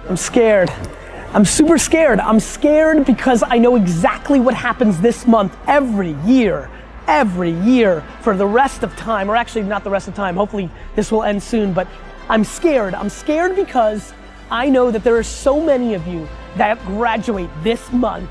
I'm scared. I'm super scared. I'm scared because I know exactly what happens this month every year for the rest of time, or actually not the rest of time, hopefully this will end soon, but I'm scared. I'm scared because I know that there are so many of you that graduate this month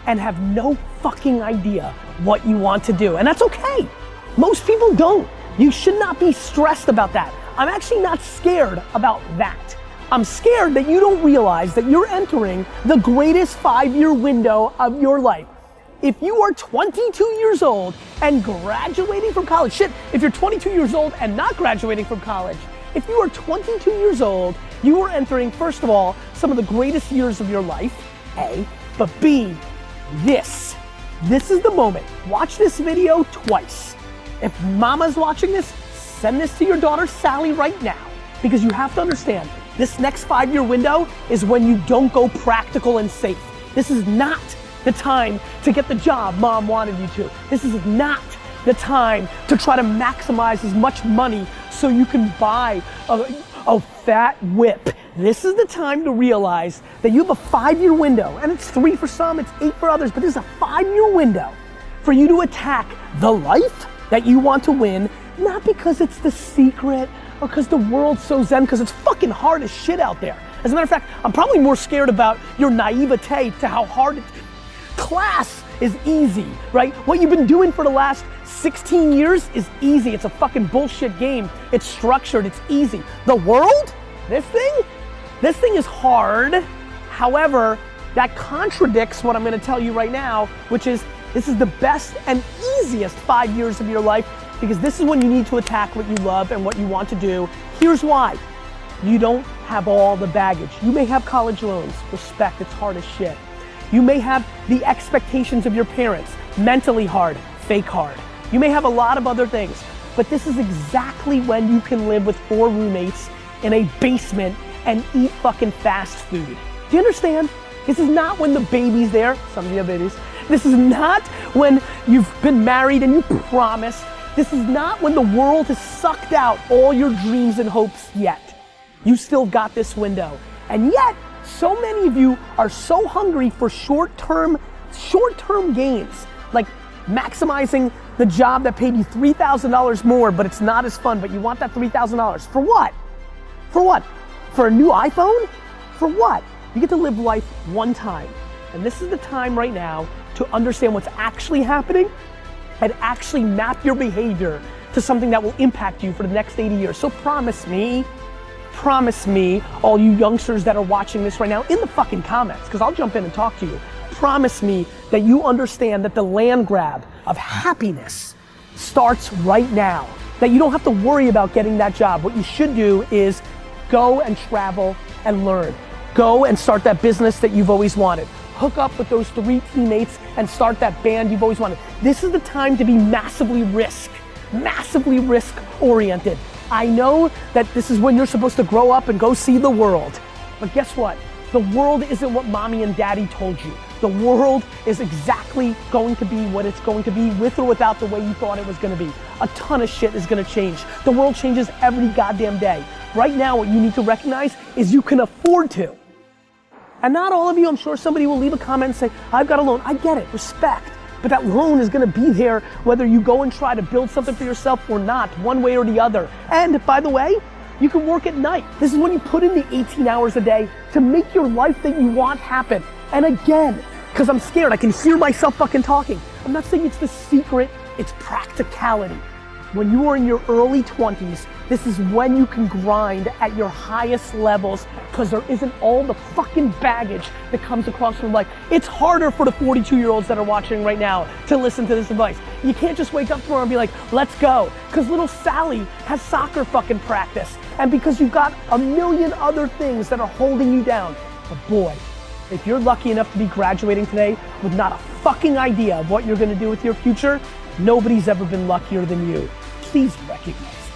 and have no fucking idea what you want to do, and that's okay. Most people don't. You should not be stressed about that. I'm actually not scared about that. I'm scared that you don't realize that you're entering the greatest 5-year window of your life. If you are 22 years old and graduating from college, shit, if you're 22 years old and not graduating from college, if you are 22 years old, you are entering, first of all, some of the greatest years of your life, A, but B, this is the moment. Watch this video twice. If mama's watching this, send this to your daughter Sally right now, because you have to understand, this next 5-year window is when you don't go practical and safe. This is not the time to get the job mom wanted you to. This is not the time to try to maximize as much money so you can buy a fat whip. This is the time to realize that you have a 5-year window, and it's 3 for some, it's 8 for others, but this is a 5-year window for you to attack the life that you want to win, not because it's the secret or because the world's so zen, because it's fucking hard as shit out there. As a matter of fact, I'm probably more scared about your naivete to how hard it is. Class is easy, right? What you've been doing for the last 16 years is easy. It's a fucking bullshit game. It's structured, it's easy. The world, this thing is hard. However, that contradicts what I'm gonna tell you right now, which is this is the best and easiest 5 years of your life, because this is when you need to attack what you love and what you want to do. Here's why. You don't have all the baggage. You may have college loans, respect, it's hard as shit. You may have the expectations of your parents, mentally hard, fake hard. You may have a lot of other things, but this is exactly when you can live with 4 roommates in a basement and eat fucking fast food. Do you understand? This is not when the baby's there, some of you have babies. This is not when you've been married and you promise. This is not when the world has sucked out all your dreams and hopes yet. You still got this window. And yet, so many of you are so hungry for short-term gains, like maximizing the job that paid you $3,000 more, but it's not as fun, but you want that $3,000. For what? For what? For a new iPhone? For what? You get to live life one time. And this is the time right now to understand what's actually happening and actually map your behavior to something that will impact you for the next 80 years. So promise me, all you youngsters that are watching this right now, in the fucking comments, because I'll jump in and talk to you. Promise me that you understand that the land grab of happiness starts right now. That you don't have to worry about getting that job. What you should do is go and travel and learn. Go and start that business that you've always wanted. Hook up with those 3 teammates and start that band you've always wanted. This is the time to be massively risk oriented. I know that this is when you're supposed to grow up and go see the world. But guess what? The world isn't what mommy and daddy told you. The world is exactly going to be what it's going to be, with or without the way you thought it was gonna be. A ton of shit is gonna change. The world changes every goddamn day. Right now, what you need to recognize is you can afford to. And not all of you, I'm sure somebody will leave a comment and say, I've got a loan. I get it, respect. But that loan is gonna be there whether you go and try to build something for yourself or not, one way or the other. And by the way, you can work at night. This is when you put in the 18 hours a day to make your life that you want happen. And again, because I'm scared, I can hear myself fucking talking. I'm not saying it's the secret, it's practicality. When you are in your early 20s, this is when you can grind at your highest levels, because there isn't all the fucking baggage that comes across from life. It's harder for the 42-year-olds that are watching right now to listen to this advice. You can't just wake up tomorrow and be like, let's go, because little Sally has soccer fucking practice, and because you've got a million other things that are holding you down. But boy, if you're lucky enough to be graduating today with not a fucking idea of what you're gonna do with your future, nobody's ever been luckier than you. Please recognize